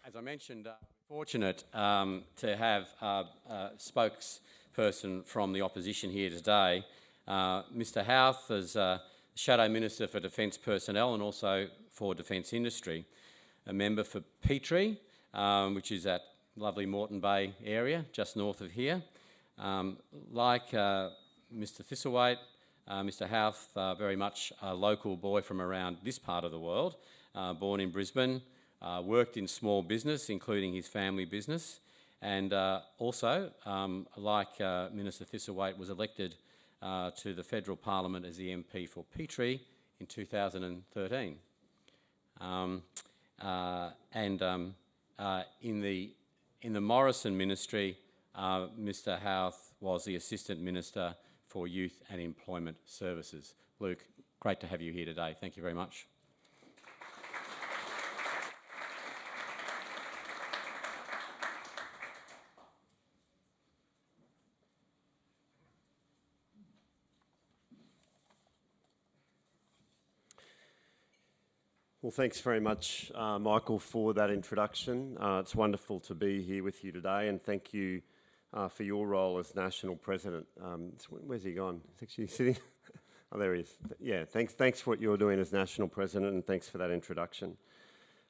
As I mentioned, fortunate to have a spokesperson from the opposition here today. Mr Howarth is Shadow Minister for Defence Personnel and also for Defence Industry, a member for Petrie, which is that lovely Moreton Bay area just north of here. Like Mr Thistlethwaite, Mr Howarth, very much a local boy from around this part of the world, born in Brisbane, worked in small business, including his family business, and also, like Minister Thistlethwaite, was elected to the federal parliament as the MP for Petrie in 2013. In the Morrison ministry, Mr Howarth was the Assistant Minister for Youth and Employment Services. Luke, great to have you here today. Thank you very much. Well, thanks very much, Michael, for that introduction. It's wonderful to be here with you today, and thank you for your role as National President. Where's he gone? He's actually sitting. Oh, there he is. Yeah, thanks for what you're doing as National President, and thanks for that introduction.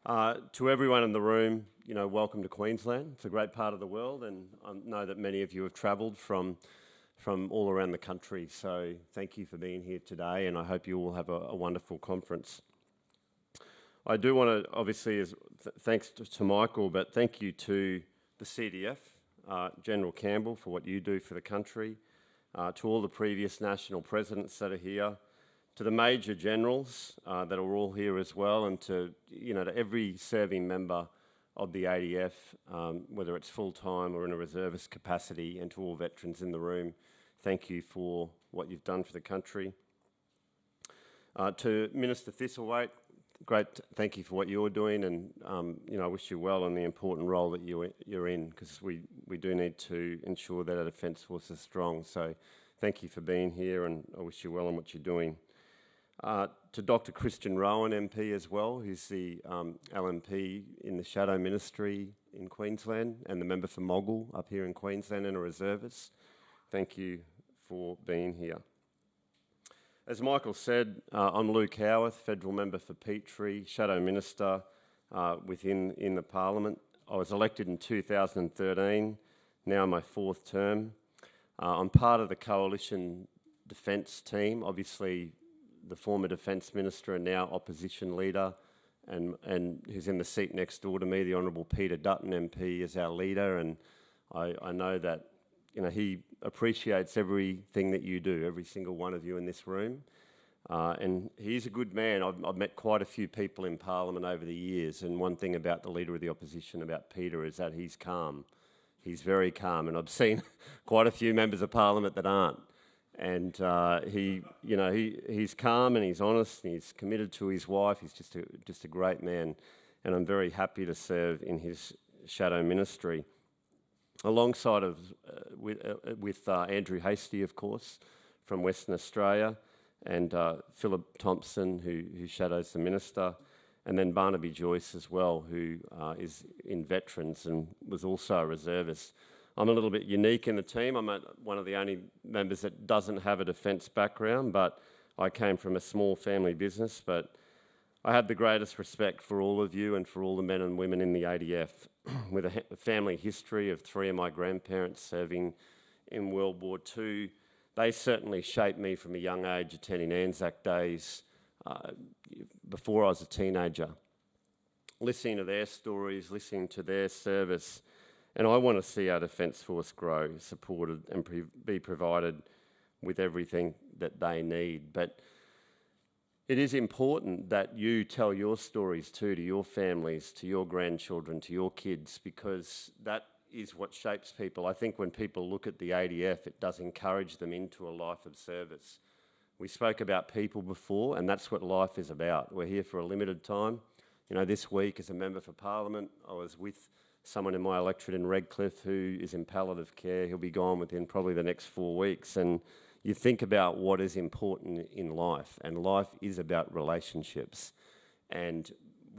To everyone in the room, welcome to Queensland. It's a great part of the world, and I know that many of you have travelled from all around the country, so thank you for being here today, and I hope you all have a wonderful conference. I do want to, obviously, thanks to Michael, but thank you to the CDF, General Campbell, for what you do for the country, to all the previous national presidents that are here, to the major generals that are all here as well, and to every serving member of the ADF, whether it's full-time or in a reservist capacity, and to all veterans in the room, thank you for what you've done for the country. To Minister Thistlethwaite, great, thank you for what you're doing, and I wish you well in the important role that you're in, because we do need to ensure that our Defence Force is strong. So thank you for being here, and I wish you well in what you're doing. To Dr Christian Rowan MP as well, who's the LMP in the Shadow Ministry in Queensland and the member for Moggill up here in Queensland and a reservist. Thank you for being here. As Michael said, I'm Luke Howarth, Federal Member for Petrie, Shadow Minister in the Parliament. I was elected in 2013, now my fourth term. I'm part of the Coalition Defence team, obviously the former Defence Minister and now Opposition Leader, and who's in the seat next door to me, the Honourable Peter Dutton MP, is our leader, and I know that he appreciates everything that you do, every single one of you in this room. And he's a good man. I've met quite a few people in Parliament over the years, and one thing about the Leader of the Opposition, about Peter, is that he's calm. He's very calm, and I've seen quite a few members of Parliament that aren't. And he's calm and he's honest and he's committed to his wife. He's just a great man, and I'm very happy to serve in his shadow ministry. Alongside with Andrew Hastie, of course, from Western Australia, and Philip Thompson, who shadows the Minister, and then Barnaby Joyce as well, who is in Veterans and was also a reservist. I'm a little bit unique in the team. I'm one of the only members that doesn't have a defence background, but I came from a small family business, but I have the greatest respect for all of you and for all the men and women in the ADF. With a family history of 3 of my grandparents serving in World War II, they certainly shaped me from a young age, attending Anzac Days before I was a teenager. Listening to their stories, listening to their service, and I want to see our Defence Force grow, supported and be provided with everything that they need. But it is important that you tell your stories too, to your families, to your grandchildren, to your kids, because that is what shapes people. I think when people look at the ADF, it does encourage them into a life of service. We spoke about people before, and that's what life is about. We're here for a limited time. This week as a member for Parliament, I was with someone in my electorate in Redcliffe who is in palliative care. He'll be gone within probably the next 4 weeks. And you think about what is important in life, and life is about relationships. And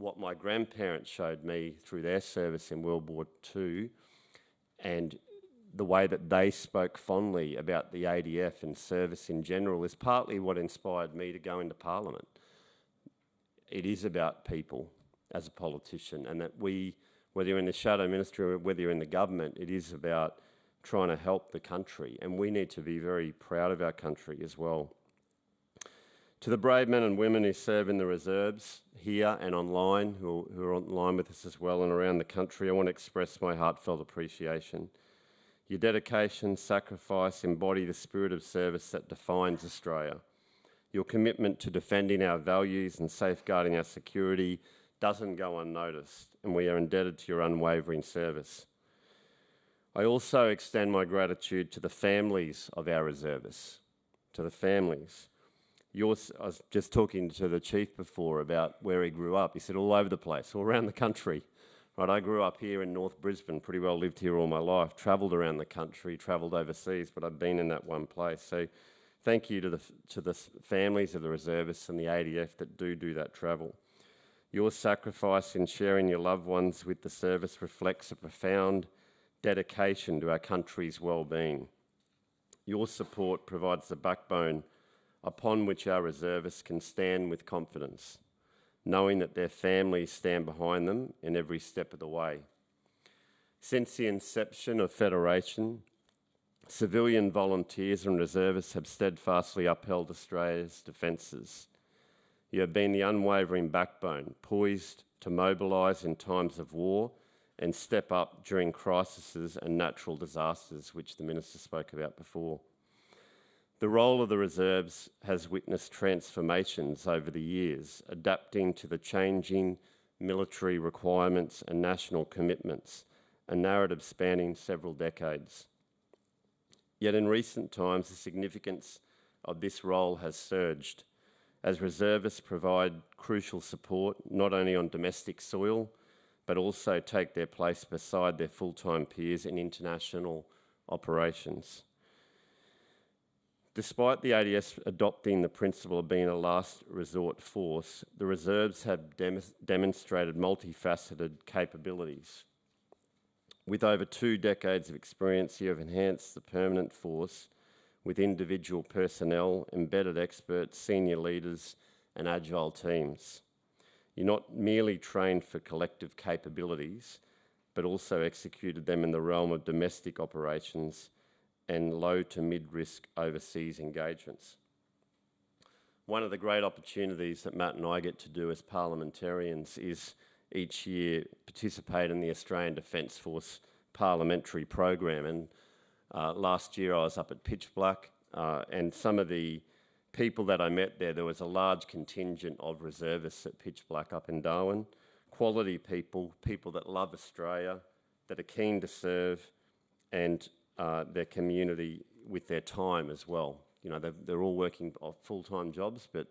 what my grandparents showed me through their service in World War II, and the way that they spoke fondly about the ADF and service in general is partly what inspired me to go into Parliament. It is about people as a politician, and that we, whether you're in the shadow ministry or whether you're in the government, it is about trying to help the country, and we need to be very proud of our country as well. To the brave men and women who serve in the reserves here and online, who are online with us as well and around the country, I want to express my heartfelt appreciation. Your dedication, sacrifice embody the spirit of service that defines Australia. Your commitment to defending our values and safeguarding our security doesn't go unnoticed, and we are indebted to your unwavering service. I also extend my gratitude to the families of our reservists, to the families. I was just talking to the chief before about where he grew up. He said all over the place, all around the country. Right, I grew up here in North Brisbane, pretty well lived here all my life, travelled around the country, travelled overseas, but I've been in that one place. So thank you to the families of the reservists and the ADF that do that travel. Your sacrifice in sharing your loved ones with the service reflects a profound dedication to our country's well-being. Your support provides the backbone upon which our reservists can stand with confidence, knowing that their families stand behind them in every step of the way. Since the inception of Federation, civilian volunteers and reservists have steadfastly upheld Australia's defences. You have been the unwavering backbone, poised to mobilise in times of war and step up during crises and natural disasters, which the Minister spoke about before. The role of the reserves has witnessed transformations over the years, adapting to the changing military requirements and national commitments, a narrative spanning several decades. Yet in recent times, the significance of this role has surged, as reservists provide crucial support not only on domestic soil, but also take their place beside their full-time peers in international operations. Despite the ADS adopting the principle of being a last resort force, the reserves have demonstrated multifaceted capabilities. With over 2 decades of experience, you have enhanced the permanent force with individual personnel, embedded experts, senior leaders, and agile teams. You're not merely trained for collective capabilities, but also executed them in the realm of domestic operations and low to mid-risk overseas engagements. One of the great opportunities that Matt and I get to do as parliamentarians is each year participate in the Australian Defence Force parliamentary program. And last year I was up at Pitch Black, and some of the people that I met there was a large contingent of reservists at Pitch Black up in Darwin. Quality people, people that love Australia, that are keen to serve, and their community with their time as well. You know, they're all working full-time jobs, but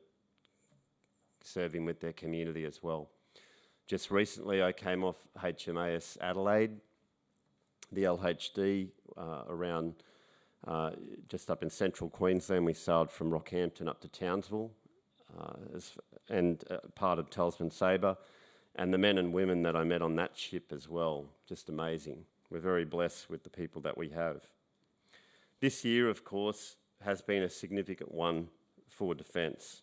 serving with their community as well. Just recently I came off HMAS Adelaide, the LHD around just up in central Queensland. We sailed from Rockhampton up to Townsville and part of Tasman Sabre, and the men and women that I met on that ship as well, just amazing. We're very blessed with the people that we have. This year, of course, has been a significant one for defence,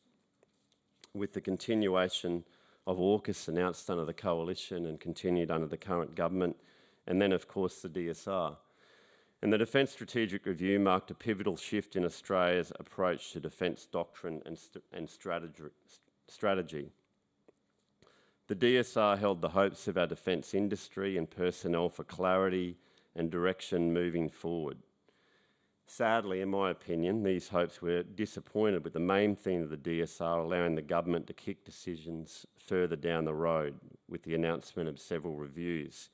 with the continuation of AUKUS announced under the Coalition and continued under the current government, and then, of course, the DSR. And the Defence Strategic Review marked a pivotal shift in Australia's approach to defence doctrine and strategy. The DSR held the hopes of our defence industry and personnel for clarity and direction moving forward. Sadly, in my opinion, these hopes were disappointed with the main theme of the DSR allowing the government to kick decisions further down the road with the announcement of several reviews.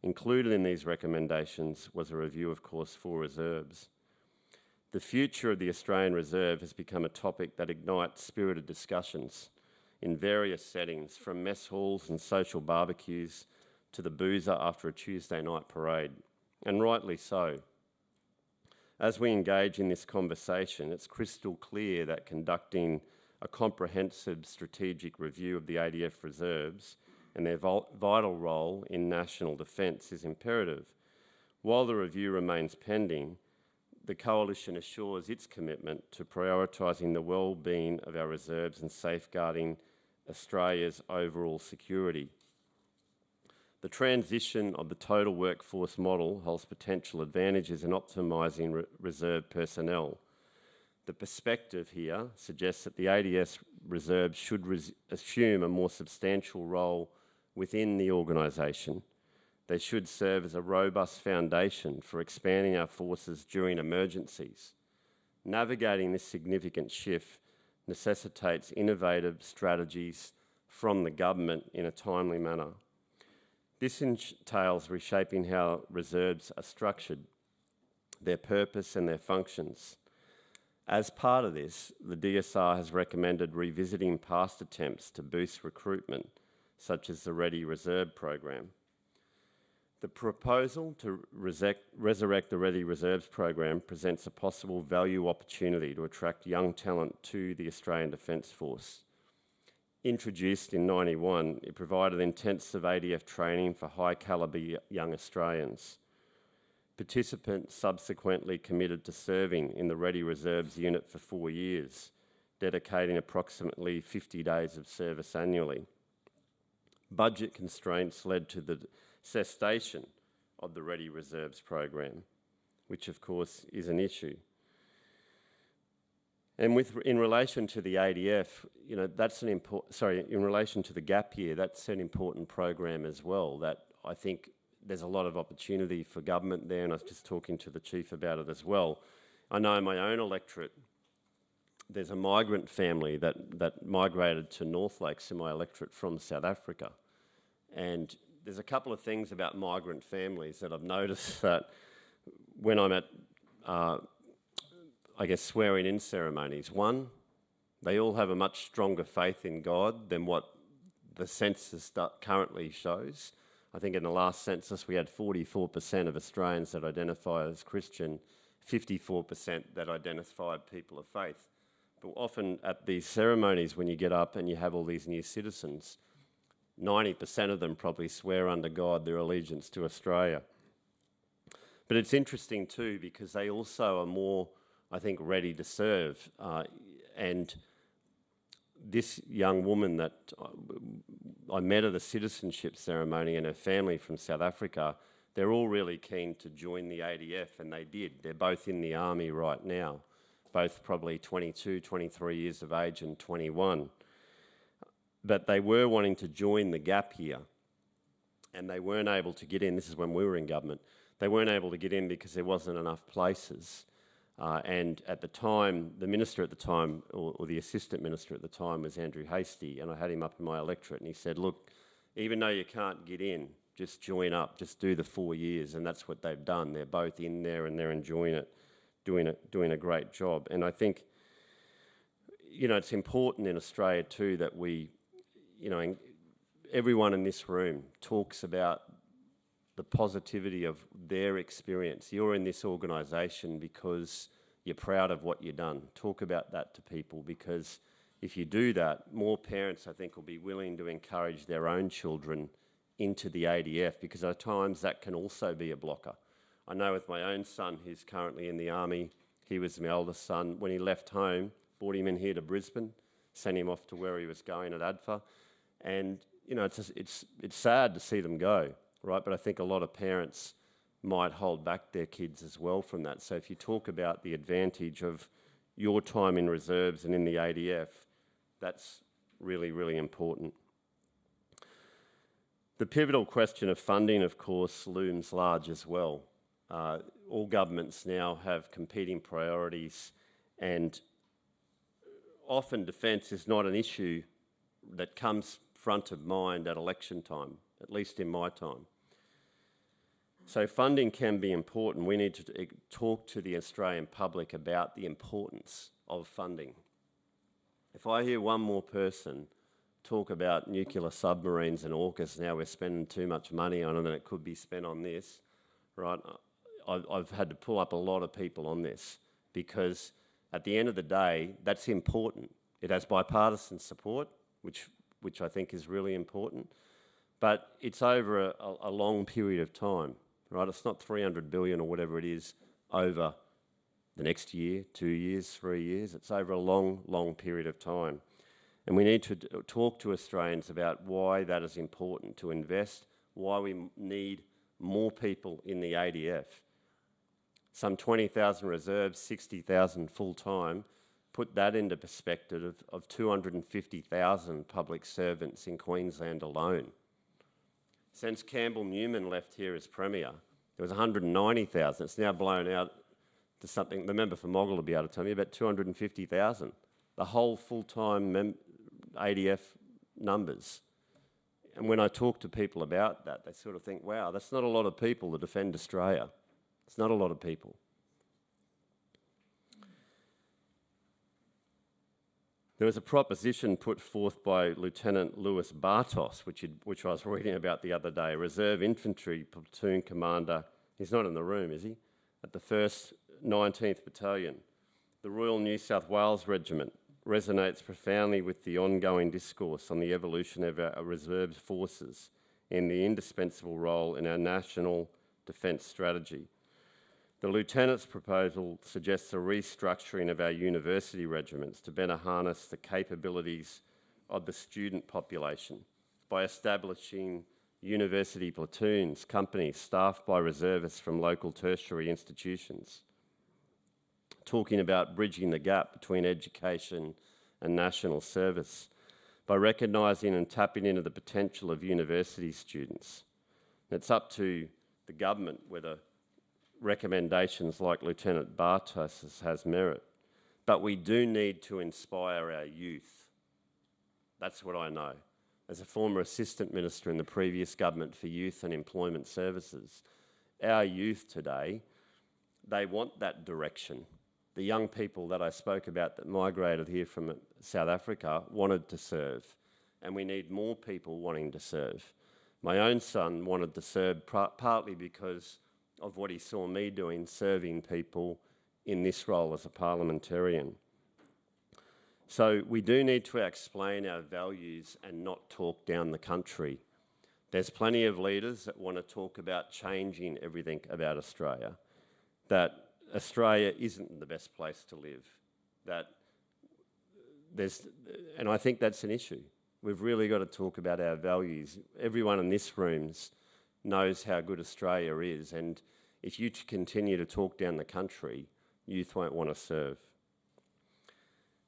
Included in these recommendations was a review, of course, for reserves. The future of the Australian Reserve has become a topic that ignites spirited discussions in various settings, from mess halls and social barbecues to the boozer after a Tuesday night parade, and rightly so. As we engage in this conversation, it's crystal clear that conducting a comprehensive strategic review of the ADF reserves and their vital role in national defence is imperative. While the review remains pending, the Coalition assures its commitment to prioritising the well-being of our reserves and safeguarding Australia's overall security. The transition of the total workforce model holds potential advantages in optimising reserve personnel. The perspective here suggests that the ADS reserves should assume a more substantial role within the organisation. They should serve as a robust foundation for expanding our forces during emergencies. Navigating this significant shift necessitates innovative strategies from the government in a timely manner. This entails reshaping how reserves are structured, their purpose and their functions. As part of this, the DSR has recommended revisiting past attempts to boost recruitment, such as the Ready Reserve program. The proposal to resurrect the Ready Reserves program presents a possible value opportunity to attract young talent to the Australian Defence Force. Introduced in '91, it provided intensive ADF training for high-calibre young Australians. Participants subsequently committed to serving in the Ready Reserves unit for 4 years, dedicating approximately 50 days of service annually. Budget constraints led to the cessation of the Ready Reserves program, which of course is an issue. And in relation to the ADF, you know, that's in relation to the gap year, that's an important program as well, that I think there's a lot of opportunity for government there, and I was just talking to the Chief about it as well. I know in my own electorate, there's a migrant family that migrated to North Lakes in my electorate from South Africa. And there's a couple of things about migrant families that I've noticed that when I'm at, I guess, swearing-in ceremonies. One, they all have a much stronger faith in God than what the census currently shows. I think in the last census we had 44% of Australians that identify as Christian, 54% that identified people of faith. But often at these ceremonies when you get up and you have all these new citizens, 90% of them probably swear under God their allegiance to Australia. But it's interesting too because they also are more, I think, ready to serve. And this young woman that I met at a citizenship ceremony and her family from South Africa, they're all really keen to join the ADF, and they did. They're both in the army right now, both probably 22, 23 years of age and 21. But they were wanting to join the gap year, and they weren't able to get in. This is when we were in government. They weren't able to get in because there wasn't enough places. And at the time, the minister at the time, or the assistant minister at the time, was Andrew Hastie, and I had him up in my electorate, and he said, look, even though you can't get in, just join up, just do the 4 years, and that's what they've done. They're both in there and they're enjoying it, doing a great job. And I think, you know, it's important in Australia too that we, you know, everyone in this room talks about the positivity of their experience. You're in this organisation because you're proud of what you've done. Talk about that to people, because if you do that, more parents, I think, will be willing to encourage their own children into the ADF, because at times that can also be a blocker. I know with my own son, who's currently in the army, he was my eldest son. When he left home, brought him in here to Brisbane, sent him off to where he was going at ADFA, and you know, it's sad to see them go. Right, but I think a lot of parents might hold back their kids as well from that. So if you talk about the advantage of your time in reserves and in the ADF, that's really, really important. The pivotal question of funding, of course, looms large as well. All governments now have competing priorities, and often defence is not an issue that comes front of mind at election time, at least in my time. So funding can be important. We need to talk to the Australian public about the importance of funding. If I hear one more person talk about nuclear submarines and AUKUS, now we're spending too much money on them and it could be spent on this, right? I've had to pull up a lot of people on this, because at the end of the day, that's important. It has bipartisan support, which I think is really important. But it's over a long period of time, right? It's not 300 billion or whatever it is over the next year, 2 years, 3 years. It's over a long, long period of time. And we need to talk to Australians about why that is important to invest, why we need more people in the ADF. Some 20,000 reserves, 60,000 full-time. Put that into perspective of 250,000 public servants in Queensland alone. Since Campbell Newman left here as Premier, there was 190,000. It's now blown out to something, the member for Moggill will be able to tell me, about 250,000. The whole full-time ADF numbers. And when I talk to people about that, they sort of think, wow, that's not a lot of people to defend Australia. It's not a lot of people. There was a proposition put forth by Lieutenant Lewis Bartos, which I was reading about the other day, Reserve Infantry Platoon Commander. He's not in the room, is he? At the 1st 19th Battalion. The Royal New South Wales Regiment resonates profoundly with the ongoing discourse on the evolution of our reserve forces and the indispensable role in our national defence strategy. The Lieutenant's proposal suggests a restructuring of our university regiments to better harness the capabilities of the student population by establishing university platoons, companies staffed by reservists from local tertiary institutions, talking about bridging the gap between education and national service by recognising and tapping into the potential of university students. And it's up to the government whether recommendations like Lieutenant Bartos has merit. But we do need to inspire our youth. That's what I know. As a former Assistant Minister in the previous government for Youth and Employment Services, our youth today, they want that direction. The young people that I spoke about that migrated here from South Africa wanted to serve, and we need more people wanting to serve. My own son wanted to serve partly because of what he saw me doing, serving people in this role as a parliamentarian. So we do need to explain our values and not talk down the country. There's plenty of leaders that want to talk about changing everything about Australia, that Australia isn't the best place to live, and I think that's an issue. We've really got to talk about our values. Everyone in this room knows how good Australia is, and if you continue to talk down the country, youth won't want to serve.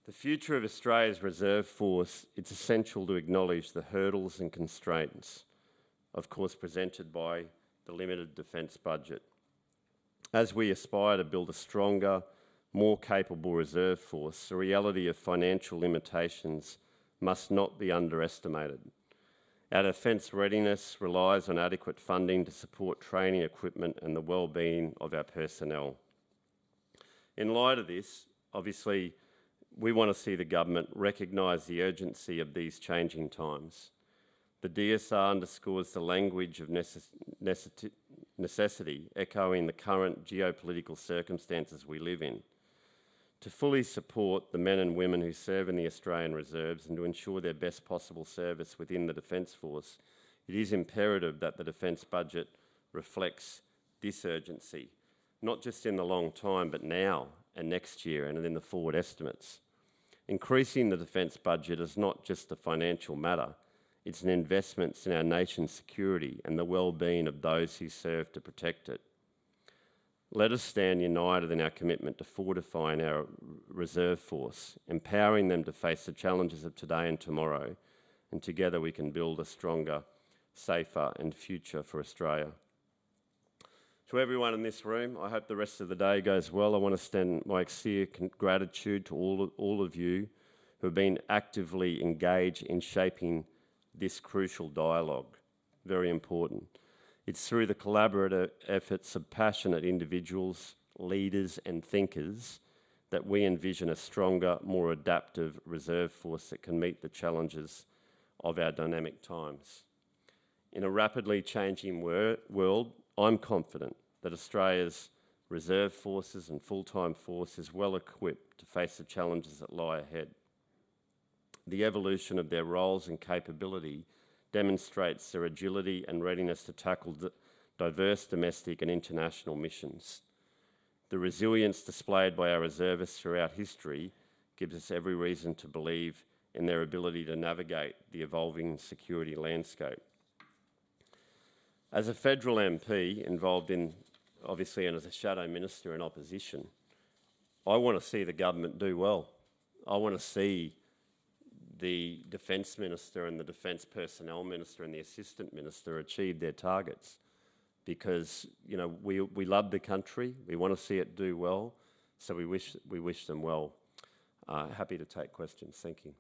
The future of Australia's reserve force, it's essential to acknowledge the hurdles and constraints, of course, presented by the limited defence budget. As we aspire to build a stronger, more capable reserve force, the reality of financial limitations must not be underestimated. Our defence readiness relies on adequate funding to support training, equipment and the well-being of our personnel. In light of this, obviously, we want to see the government recognise the urgency of these changing times. The DSR underscores the language of necessity, echoing the current geopolitical circumstances we live in. To fully support the men and women who serve in the Australian Reserves and to ensure their best possible service within the Defence Force, it is imperative that the defence budget reflects this urgency, not just in the long time, but now and next year and in the forward estimates. Increasing the defence budget is not just a financial matter, it's an investment in our nation's security and the well-being of those who serve to protect it. Let us stand united in our commitment to fortifying our reserve force, empowering them to face the challenges of today and tomorrow, and together we can build a stronger, safer and future for Australia. To everyone in this room, I hope the rest of the day goes well. I want to extend my sincere gratitude to all of you who have been actively engaged in shaping this crucial dialogue. Very important. It's through the collaborative efforts of passionate individuals, leaders and thinkers that we envision a stronger, more adaptive reserve force that can meet the challenges of our dynamic times. In a rapidly changing world, I'm confident that Australia's reserve forces and full-time force is well equipped to face the challenges that lie ahead. The evolution of their roles and capability demonstrates their agility and readiness to tackle diverse domestic and international missions. The resilience displayed by our reservists throughout history gives us every reason to believe in their ability to navigate the evolving security landscape. As a federal MP involved in, obviously, and as a shadow minister in opposition, I want to see the government do well. I want to see the Defence Minister and the Defence Personnel Minister and the Assistant Minister achieve their targets, because we love the country, we want to see it do well, so we wish them well. Happy to take questions. Thank you.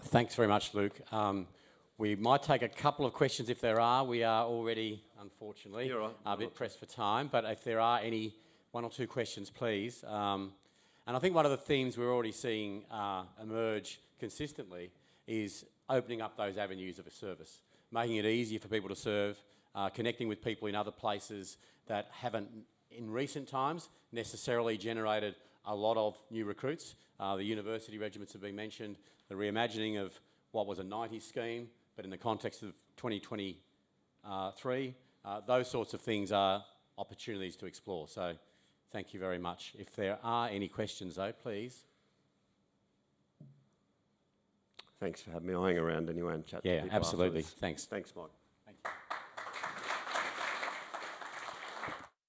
Thanks very much, Luke. We might take a couple of questions if there are. We are already, unfortunately, a bit pressed for time, but if there are any one or two questions, please. And I think one of the themes we're already seeing emerge consistently is opening up those avenues of a service, making it easier for people to serve, connecting with people in other places that haven't, in recent times, necessarily generated a lot of new recruits. The university regiments have been mentioned, the reimagining of what was a 90s scheme, but in the context of 2023, those sorts of things are opportunities to explore. So thank you very much. If there are any questions though, please. Thanks for having me. I'll hang around anyway and chat to people absolutely. afterwards. Thanks. Thanks, Mike.